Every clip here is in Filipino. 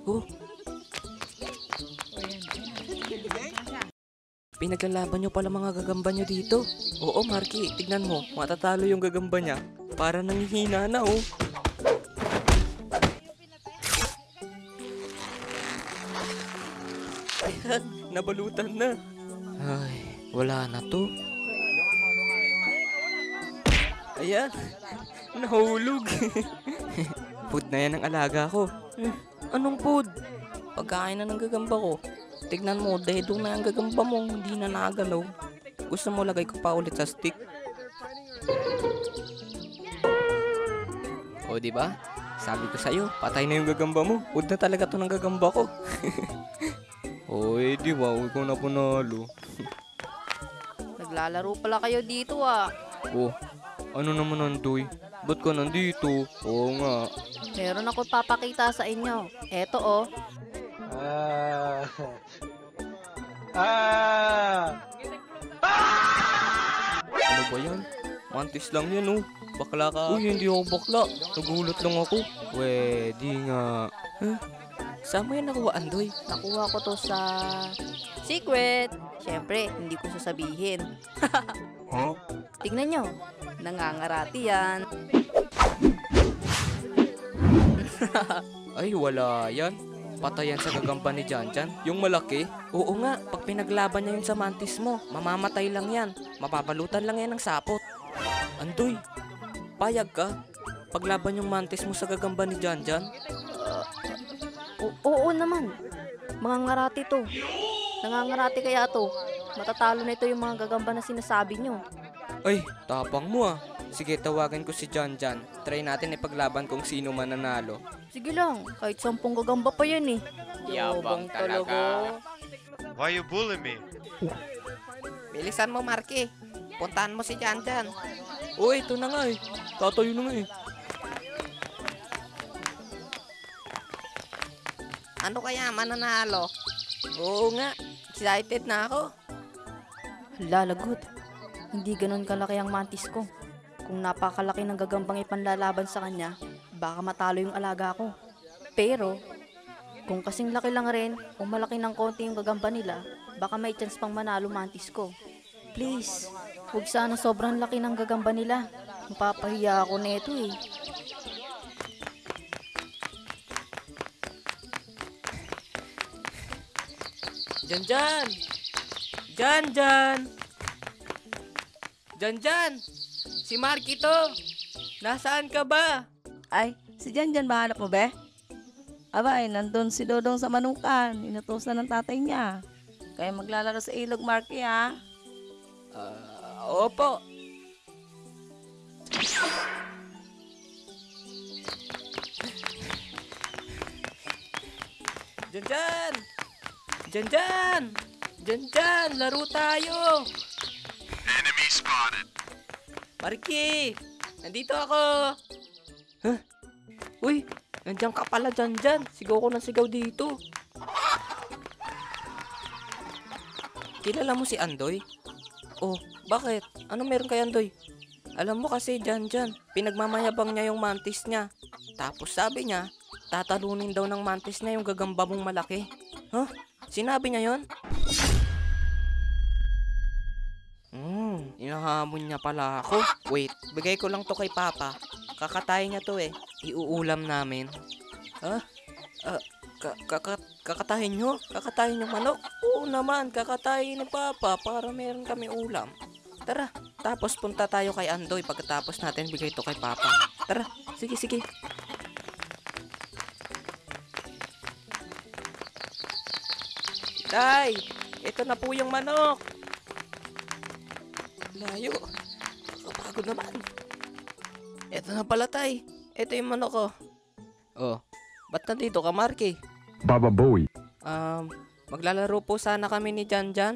Oh, pinaglalaban nyo pala mga gagamba nyo dito. Oo, Marky, tignan mo. Matatalo yung gagamba niya. Para nanghihina na, oh. Ayan, nabalutan na. Ay, wala na to. Ayan, nahulog. Food na yan ang alaga ko. Anong food? Pagkain na ng gagamba ko. Tignan mo, dedo na ang gagamba mo. Hindi na nagalaw. Gusto mo lagay ko pa ulit sa stick? O, diba? Sabi ko sa'yo, patay na yung gagamba mo. Food na talaga to ng gagamba ko. O, di ba? Huwag ko na punalo. Naglalaro pala kayo dito ah. Oh, ano naman Andoy? Ba't ka nandito? Oo nga. Meron ako papakita sa inyo. Eto oh. Ano ba yan? Mantis lang yan, oh. Bakla ka. Uy, hindi ako bakla. Nagulat lang ako. Pwede nga. Huh? Saan mo yan nakuha, Andoy? Nakuha ko to sa secret. Siyempre, hindi ko sasabihin. Huh? Tingnan nyo. Nangangarati yan. Ay, wala yan. Patayan sa gagamba ni Janjan. Yung malaki. Oo nga, pag pinaglaban niya yun sa mantis mo, mamamatay lang yan. Mapapalutan lang yan ng sapot. Andoy, payag ka? Paglaban yung mantis mo sa gagamba ni Janjan? Oo naman. Mangangarati to. Nangangarati kaya to. Matatalo na ito yung mga gagamba na sinasabi nyo. Ay, tapang mo ah. Sige, tawagan ko si Janjan. Try natin ipaglaban kung sino mananalo. Sige lang, kahit 10 gagamba pa yan eh. Yabang talaga. Why you bully me? Bilisan mo, Marky. Puntahan mo si Janjan. Oh, ito na nga eh. Tatayo na nga eh. Ano kaya mananalo? Oo nga, excited na ako. Lalagot. Hindi ganun kalaki ang mantis ko. Kung napakalaki ng gagambang ipanlalaban sa kanya, baka matalo yung alaga ko. Pero, kung kasing laki lang rin, o malaki ng konti yung gagamba nila, baka may chance pang manalo mantis ko. Please, huwag sana sobrang laki ng gagamba nila. Mapapahiya ako neto eh. Janjan! Janjan! Janjan! Si Marky to! Nasaan ka ba? Ay, si Janjan ba hanap mo, be? Abay, nandun si Dodong sa manukan. Inutusan ng tatay niya. Kaya maglalaro sa ilog, Marky, ha? Opo. Janjan! Janjan! Janjan! Laro tayo! Enemy spotted. Marky! Nandito ako! Huh? Uy! Nandiyan ka pala, Janjan. Sigaw ko ng sigaw dito. Kilala mo si Andoy? Oh, bakit? Ano meron kay Andoy? Alam mo kasi, Janjan, pinagmamayabang niya yung mantis niya. Tapos sabi niya, tatalunin daw ng mantis niya yung gagamba mong malaki. Huh? Sinabi niya yon? Inahamon niya pala ako. Wait, bigay ko lang to kay Papa. Kakatayin niya to eh. Iuulam namin. Ha? Kakatayin nyo? Kakatayin yung manok? Oo naman, kakatayin ni Papa para meron kami ulam. Tara, tapos punta tayo kay Andoy pagkatapos natin bigay to kay Papa. Tara, sige, sige. Tay, ito na po yung manok. Layo. Nakapagod naman. Ito na pala, Tay. Ito yung manok ko. Oh, ba't nandito ka, Marky? Baba Bowie. Maglalaro po sana kami ni Janjan.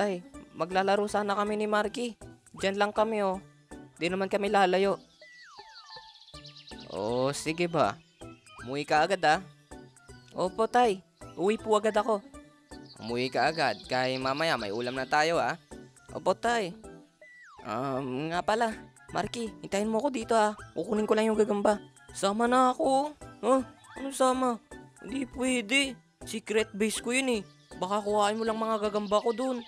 Tay, maglalaro sana kami ni Marky. Diyan lang kami, oh. Di naman kami lalayo. Oh, sige ba? Umuwi ka agad, ah. Opo, Tay. Uwi po agad ako. Umuwi ka agad. Kaya mamaya may ulam na tayo, ah. Opo, Tay. Nga pala. Marky, hintayin mo ako dito, ah. Kukunin ko lang yung gagamba. Sama na ako. Huh? Ano sama? Hindi pwede. Secret base ko yun eh. Baka kuhain mo lang mga gagamba ko dun.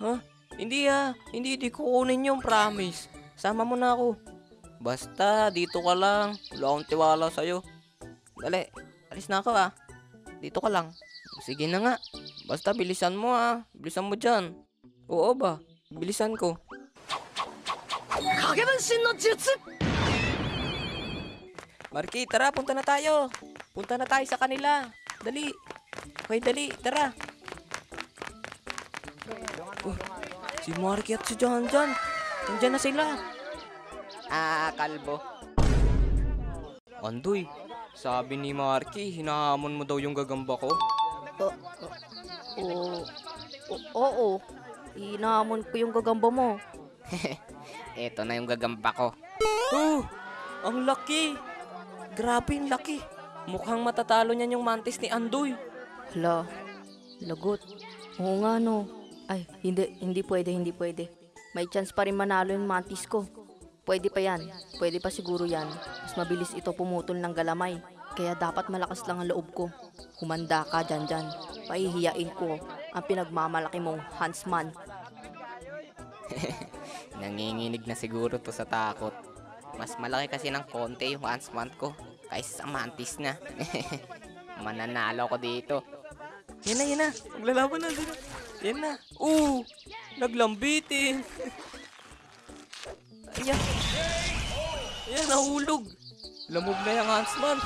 Ha? Hindi Hindi kukunin yung promise. Sama mo na ako. Basta, dito ka lang. Wala akong tiwala sa'yo. Dali, alis na ako Dito ka lang. Sige na nga. Basta bilisan mo Bilisan mo dyan. Oo ba? Bilisan ko. Marky, tara, punta na tayo. Punta na tayo sa kanila. Dali. Okay, dali, tara. Si Marky at si John. Nandiyan na sila. Kalbo. Andoy, sabi ni Marky, hinahamon mo daw yung gagamba ko. Oo. Inaamon ko yung gagamba mo. Eto na yung gagamba ko. Ang laki. Grabe yung laki. Mukhang matatalo niyan yung mantis ni Andoy. Hala, lagot. Oo nga no. Ay, hindi pwede. May chance pa rin manalo yung mantis ko. Pwede pa yan. Pwede pa siguro yan. Mas mabilis ito pumutol ng galamay. Kaya dapat malakas lang ang loob ko. Humanda ka dyan. Pahihiyain ko ang pinagmamalaki mong Huntsman. Nanginginig na siguro to sa takot. Mas malaki kasi ng konti yung Huntsman ko kaysa sa mantis na. Mananalo ko dito. Yan na. Maglalaban na dito. Yan na. Naglambitin. Ayan, nahulog. Lamog na yung Huntsman.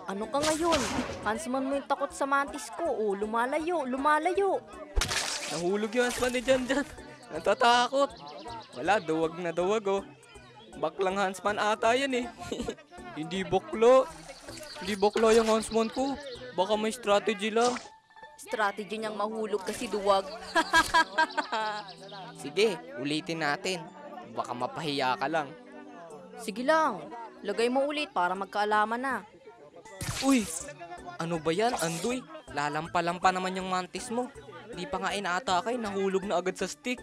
Ano ka ngayon? Huntsman mo yung takot sa mantis ko. Lumalayo. Nahulog yung Huntsman ni Jan. Natatakot. Wala, duwag na duwag Baklang Huntsman ata yan eh. Hindi boklo yung Huntsman ko. Baka may strategy lang. Strategy niyang mahulog kasi duwag. Sige, ulitin natin. Baka mapahiya ka lang. Sige lang. Lagay mo ulit para magkaalaman na. Uy! Ano ba yan, Andoy? Lalampa-lampa naman yung mantis mo. Di pa nga inaatake, nahulog na agad sa stick.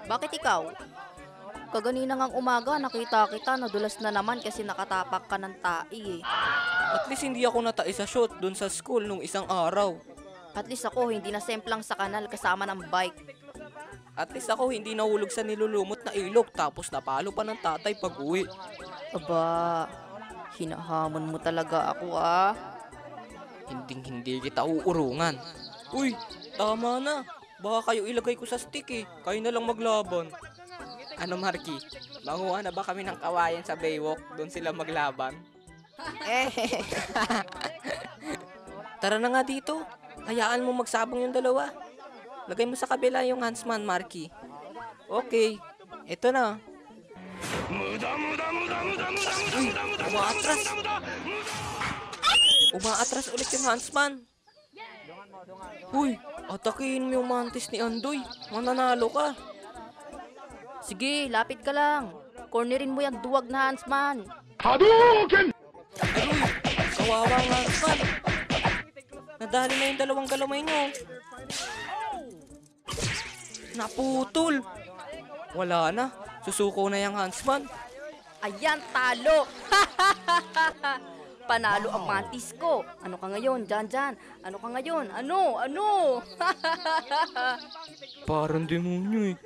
Bakit ikaw? Kaganina ngang umaga, nakita kita, nadulas na naman kasi nakatapak ka ng tai eh. At least hindi ako natai sa shot dun sa school nung isang araw. At least ako, hindi nasemplang sa kanal kasama ng bike. At least ako hindi nahulog sa nilulumot na ilog tapos napalo pa ng tatay pag uwi. Aba, hinahamon mo talaga ako Hindi kita uurungan. Uy, tama na. Baka kayo ilagay ko sa stick eh. Kayo na lang maglaban. Ano Marky? Manguha na ba kami ng kawayan sa Baywalk? Doon sila maglaban? Tara na nga dito. Hayaan mo magsabong yung dalawa. Lagay mo sa kabila yung Huntsman, Marky. Okay. Ito na. Uy, umaatras. Umaatras ulit yung Huntsman. Uy, atakihin mo yung mantis ni Andoy. Mananalo ka. Sige, lapit ka lang. Cornerin mo yung duwag na Huntsman. Hadouken! Aroy, kawawa ang Huntsman. Nadali na yung dalawang galamay nyo. Naputol. Wala na. Susuko na yung Huntsman. Ayan, talo! Panalo ang mantis ko. Ano ka ngayon, Jan? Ano ka ngayon? Ano? Parang demonyo eh.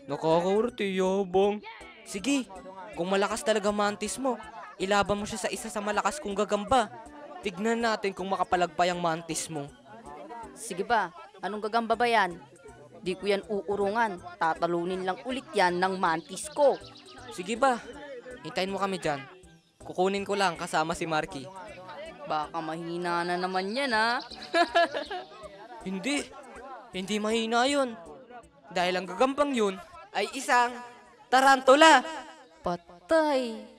Nakakaurot eh, yabang. Sige, kung malakas talaga mantis mo, ilaban mo siya sa isa sa malakas kong gagamba. Tignan natin kung makapalagpay ang mantis mo. Sige ba? Anong gagamba ba yan? Di ko yan uurungan. Tatalunin lang ulit yan ng mantis ko. Sige ba? Hintayin mo kami dyan. Kukunin ko lang kasama si Marky. Baka mahina na naman yan Hindi mahina yun. Dahil ang gagambang yun ay isang tarantula. Patay.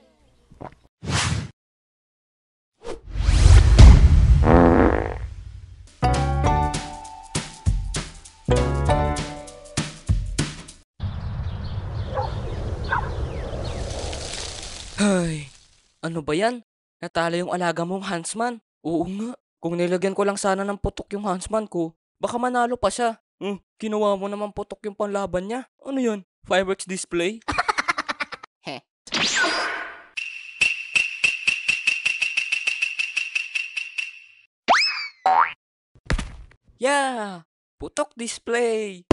Ay, ano ba yan? Natalo yung alaga mong Huntsman. Oo nga. Kung nilagyan ko lang sana ng putok yung Huntsman ko, baka manalo pa siya. Ginawa mo naman putok yung panlaban niya. Ano yun? Fireworks display? Yeah! Putok display!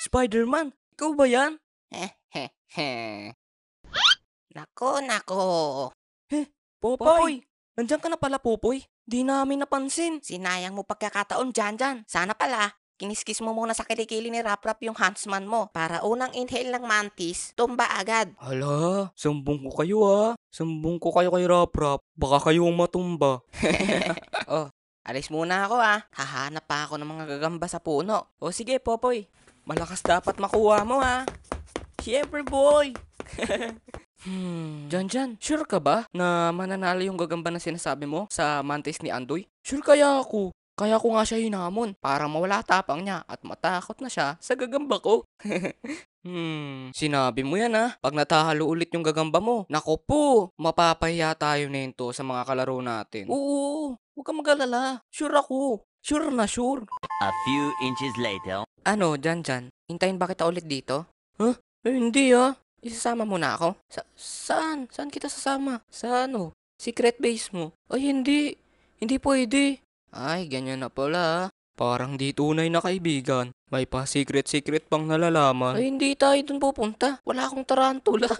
Spider-Man, ikaw ba yan? Nako. Popoy! Nandiyan ka na pala, Popoy. Di namin napansin. Sinayang mo pagkakataon dyan. Sana pala, kiniskis mo muna sa kilikili ni Rap yung huntsman mo para unang inhale ng mantis, tumba agad. Hala, sumbong ko kayo Sumbong ko kayo kay Rap. Baka kayo ang matumba. Oh, alis muna ako Hahanap pa ako ng mga gagamba sa puno. O sige, Popoy. Malakas dapat makuha mo Siyempre, boy. Jan, sure ka ba na mananalo yung gagamba na sinasabi mo sa mantis ni Andoy? Sure kaya ako. Kaya ko nga siya hinamon para mawala tapang niya at matakot na siya sa gagamba ko. Sinabi mo yan Pag natahalo ulit yung gagamba mo, nako po, mapapahiya tayo nito sa mga kalaro natin. Oo, huwag kang mag-alala. Sure ako. Sure na sure. A few inches later. Ano, Jan, hintayin ba kita ulit dito? Huh? Hindi Isasama mo na ako? Saan? Saan kita sasama? Sa secret base mo? Ay, hindi. Hindi pwede. Ay, ganyan na pala Parang di tunay na kaibigan. May pa secret pang nalalaman. Ay, hindi tayo dun pupunta. Wala akong tarantula.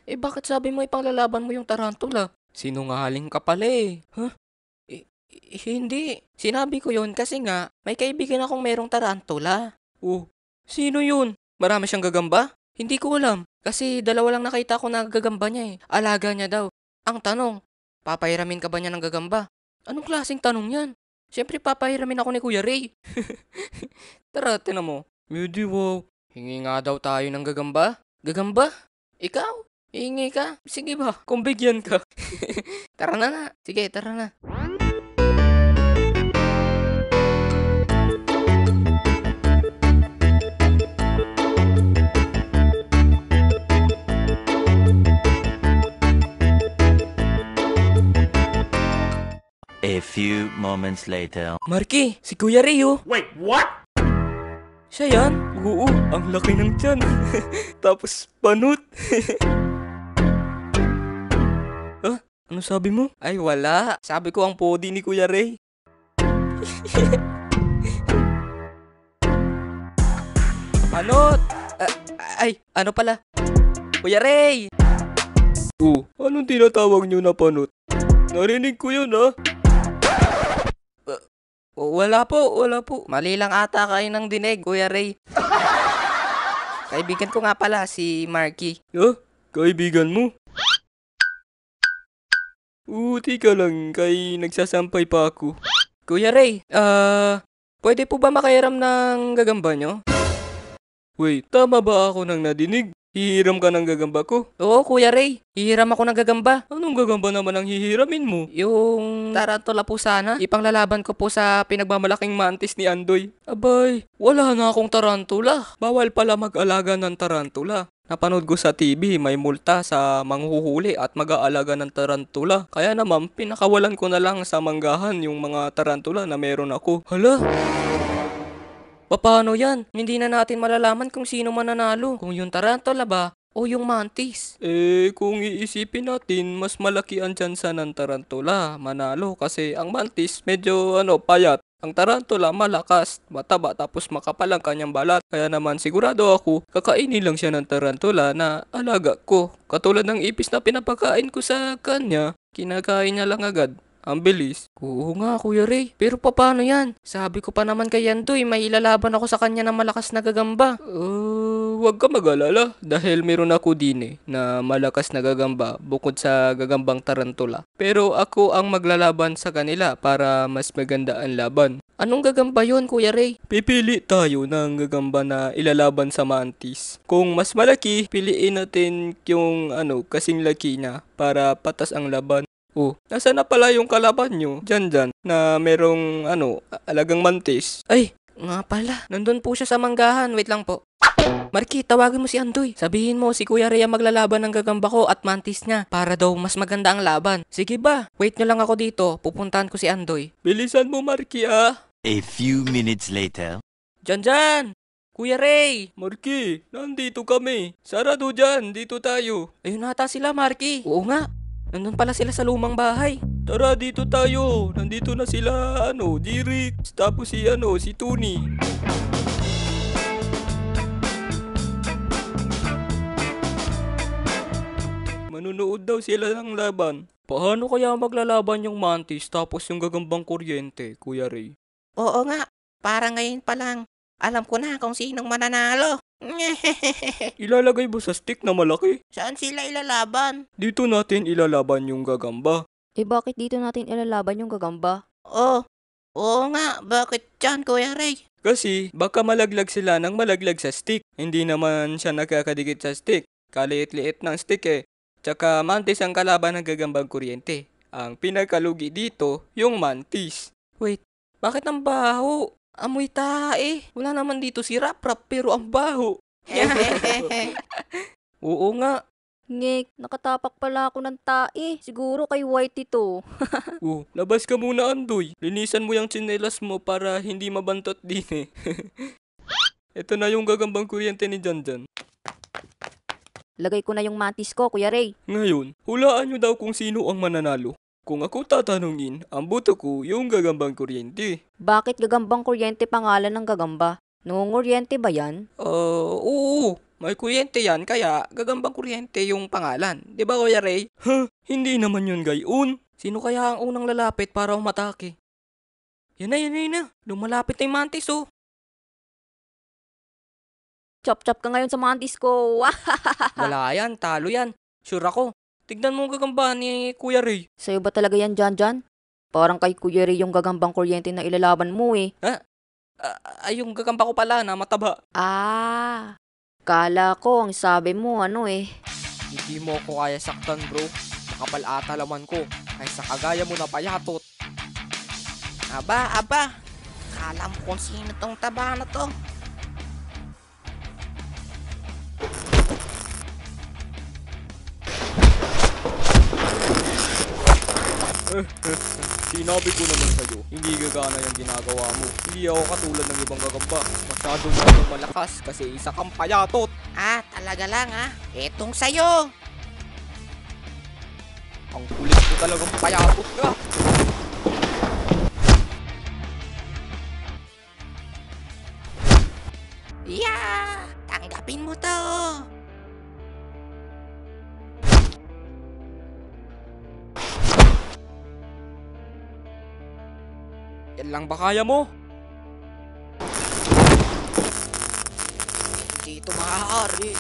Bakit sabi mo ipanglalaban mo yung tarantula? Sinungaling ka pala Huh? Hindi. Sinabi ko yun kasi nga, may kaibigan akong merong tarantula. Oh, sino yun? Marami siyang gagamba? Hindi ko alam. Kasi dalawa lang nakita ko na gagamba niya Alaga niya daw. Ang tanong, papahiramin ka ba niya ng gagamba? Anong klaseng tanong yan? Siyempre papahiramin ako ni Kuya Ray. Tara, tinan mo. Medi wow. Hingi nga daw tayo ng gagamba. Gagamba? Ikaw? Hingi ka? Sige ba? Kung bigyan ka. Tara na nga. Sige, tara na. A few moments later. Marky, si Kuya Ray Wait, what? Siya yan? Oo, ang laki ng tiyan. Tapos panot. Ano sabi mo? Ay, wala. Sabi ko ang podi ni Kuya Ray. Panot! Ano pala? Kuya Ray! Anong tinatawag niyo na panot? Narinig ko yun Wala po. Mali lang ata kayo ng dinig, Kuya Ray. Kaibigan ko nga pala, si Marky. Kaibigan mo? Tika lang, nagsasampay pa ako. Kuya Ray, pwede po ba makairam ng gagamba nyo? Wait, tama ba ako nang nadinig? Hihiram ka ng gagamba ko? Oo, Kuya Ray. Hihiram ako ng gagamba. Anong gagamba naman ang hihiramin mo? Yung tarantula po sana. Ipanglalaban ko po sa pinagmamalaking mantis ni Andoy. Abay, wala na akong tarantula. Bawal pala mag-alaga ng tarantula. Napanood ko sa TV, may multa sa manghuhuli at mag-aalaga ng tarantula. Kaya naman, pinakawalan ko na lang sa manggahan yung mga tarantula na meron ako. Hala! Paano yan? Hindi na natin malalaman kung sino mananalo. Kung yung tarantula ba o yung mantis. Kung iisipin natin, mas malaki ang tsansa ng tarantula manalo kasi ang mantis medyo payat. Ang tarantula malakas, mataba tapos makapal ang kanyang balat. Kaya naman sigurado ako, kakainin lang siya ng tarantula na alaga ko. Katulad ng ipis na pinapakain ko sa kanya, kinakain niya lang agad. Ang bilis. Oo nga, Kuya Ray. Pero paano yan? Sabi ko pa naman kay Yantoy, may ilalaban ako sa kanya ng malakas na gagamba. Huwag ka mag-alala. Dahil meron ako din na malakas na gagamba bukod sa gagambang tarantula. Pero ako ang maglalaban sa kanila para mas maganda ang laban. Anong gagamba yon, Kuya Ray? Pipili tayo ng gagamba na ilalaban sa mantis. Kung mas malaki, piliin natin yung kasing laki niya para patas ang laban. Nasa na pala yung kalaban nyo? Dyan, na merong, alagang mantis. Ay, nga pala. Nandun po siya sa manggahan. Wait lang po. Marky, tawagin mo si Andoy. Sabihin mo, si Kuya Ray ang maglalaban ng gagamba ko at mantis niya para daw mas maganda ang laban. Sige ba? Wait nyo lang ako dito. Pupuntahan ko si Andoy. Bilisan mo, Marky, A few minutes later. Janjan! Kuya Ray! Marky, nandito kami. Sarado dyan, dito tayo. Ayun nata sila, Marky. Oo nga. Nandun pala sila sa lumang bahay. Tara, dito tayo. Nandito na sila, Jirix. Tapos si Tony. Manunood daw sila ng laban. Paano kaya maglalaban yung mantis tapos yung gagambang kuryente, Kuya Ray? Oo nga, parang ngayon pa lang. Alam ko na kung sinong mananalo. Ilalagay mo sa stick na malaki. Saan sila ilalaban? Dito natin ilalaban yung gagamba. Eh bakit dito natin ilalaban yung gagamba? Oo nga, bakit dyan, Kuya Ray? Kasi baka malaglag sila ng malaglag sa stick. Hindi naman siya nakakadikit sa stick. Kaliit-liit ng stick eh. Tsaka mantis ang kalaban ng gagambang kuryente. Ang pinakalugi dito, yung mantis. Wait, bakit ang baho? Amoy tae. Wala naman dito si Rap-Rap pero ang baho. Oo nga. Ngek, nakatapak pala ako ng tae. Siguro kay Whitey to. Labas ka muna, Andoy. Linisan mo yung tsinelas mo para hindi mabantot din eh. Ito na yung gagambang kuryente ni Janjan. Lagay ko na yung mantis ko, Kuya Ray. Ngayon, hulaan nyo daw kung sino ang mananalo. Kung ako tatanungin, ang boto ko yung gagambang kuryente. Bakit gagambang kuryente pangalan ng gagamba? Nangunguryente ba yan? Oo. May kuryente yan, kaya gagambang kuryente yung pangalan. Di ba, Kuya Ray? Hindi naman yun gayon. Sino kaya ang unang lalapit para umatake? Yan na. Lumalapit na yung mantis, oh. Chop-chop ka ngayon sa mantis ko. Wala yan, talo yan. Sure ako. Tignan mo ang gagamba ni Kuya Ray. Sa'yo ba talaga yan, Janjan? Parang kay Kuya Ray yung gagambang kuryente na ilalaban mo eh. Ay, yung gagamba ko pala na mataba. Kala ko ang sabi mo Hindi mo ako kaya saktan, bro. Makapal ata laman ko. Kaysa kagaya mo na payatot. Aba. Kala mo kung sino tong taba na to. Sinabi ko naman sa'yo, hindi gagana yung ginagawa mo. Hindi ako katulad ng ibang gagamba. Masyado na akong malakas kasi isa kang payatot. Talaga lang Etong sayo. Ang kulit ko talagang payatot ka. Tanggapin mo to. Yan lang ba kaya mo? Hindi ito maaari.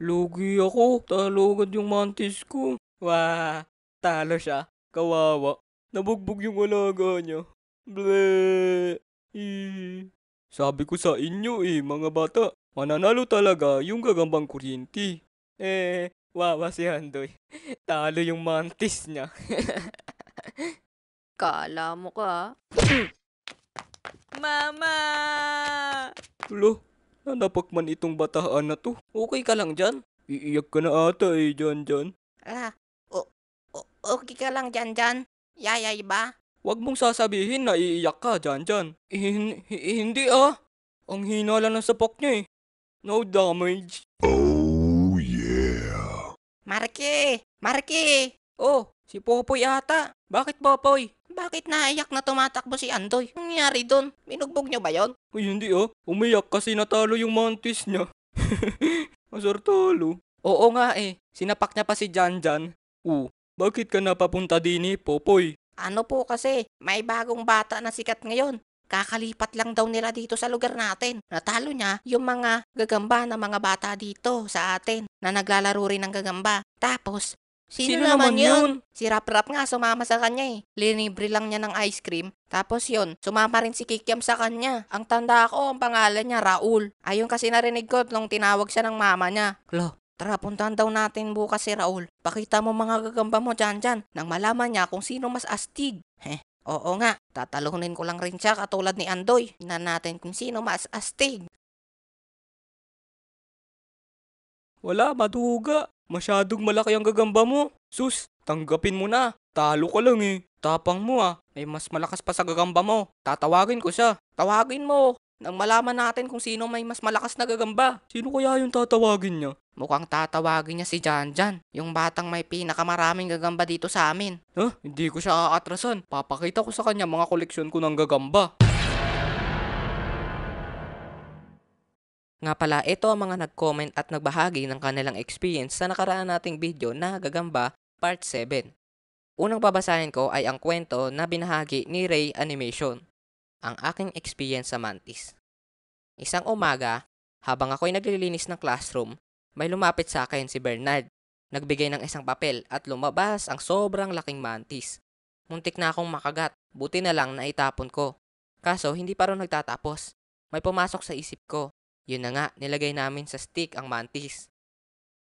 Lugi ako. Talo agad yung mantis ko. Wah, talo siya. Kawawa. Nabugbog yung alaga niya. Bleh. Sabi ko sa inyo mga bata. Mananalo talaga yung gagambang kuryente. Wawa si Handoy. Talo yung mantis niya. Kala mo ka. Mama! Nanapak man itong bataan na to. Okay ka lang dyan? Iiyak ka na ata Jan. Okay ka lang dyan. Yayay ba? Huwag mong sasabihin na iiyak ka Jan. Hindi Ang hina lang ng sapak niya No damage. Marky! Oh, si Popoy ata. Bakit Popoy? Bakit naiyak na tumatakbo si Andoy? Anong nangyari doon? Binugbog niyo ba yon? Uy, hindi Umiyak kasi natalo yung mantis niya. Masar talo. Oo nga Sinapak niya pa si Jan. Bakit ka napapunta din Popoy? Ano po kasi, may bagong bata na sikat ngayon. Kakalipat lang daw nila dito sa lugar natin. Natalo niya yung mga gagamba na mga bata dito sa atin na naglalaro rin ng gagamba. Tapos, sino naman yun? Si Rap-Rap nga sumama sa kanya Linibre lang niya ng ice cream. Tapos yun, sumama rin si Kikiam sa kanya. Ang tanda ko, ang pangalan niya Raul. Ayun kasi narinig ko nung tinawag siya ng mama niya. Tara, puntahan daw natin bukas si Raul. Pakita mo mga gagamba mo dyan nang malaman niya kung sino mas astig. Oo nga, tatalunin ko lang rin siya katulad ni Andoy. Tingnan natin kung sino mas astig. Wala, maduga. Masyadong malaki ang gagamba mo. Sus, tanggapin mo na. Talo ka lang eh. Tapang mo ah. May mas malakas pa sa gagamba mo. Tatawagin ko siya. Tawagin mo. Nang malaman natin kung sino may mas malakas na gagamba. Sino kaya yung tatawagin niya? Mukhang tatawagin niya si Janjan, yung batang may pinakamaraming gagamba dito sa amin. Hindi ko siya aatrasan. Papakita ko sa kanya mga koleksyon ko ng gagamba. Nga pala, ito ang mga nag-comment at nagbahagi ng kanilang experience sa nakaraan nating video na Gagamba Part 7. Unang babasahin ko ay ang kwento na binahagi ni Ray Animation, ang aking experience sa Mantis. Isang umaga, habang ako'y naglilinis ng classroom, may lumapit sa akin si Bernard. Nagbigay ng isang papel at lumabas ang sobrang laking mantis. Muntik na akong makagat, buti na lang na itapon ko. Kaso hindi pa rin nagtatapos. May pumasok sa isip ko. Yun na nga, nilagay namin sa stick ang mantis.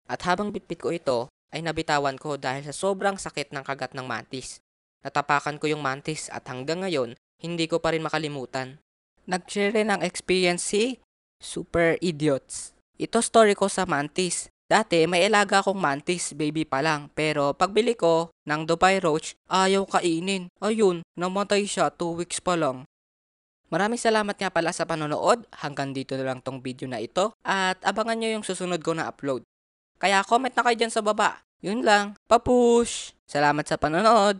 At habang bitbit ko ito, ay nabitawan ko dahil sa sobrang sakit ng kagat ng mantis. Natapakan ko yung mantis at hanggang ngayon, hindi ko pa rin makalimutan. Nag-share rin ng experience si Super Idiots. Ito story ko sa mantis. Dati may alaga akong mantis, baby pa lang. Pero pagbili ko ng Dubai Roach, ayaw kainin. Ayun, namatay siya 2 weeks pa lang. Maraming salamat nga pala sa panonood. Hanggang dito na lang tong video na ito. At abangan nyo yung susunod ko na upload. Kaya comment na kayo dyan sa baba. Yun lang. Papush! Salamat sa panonood.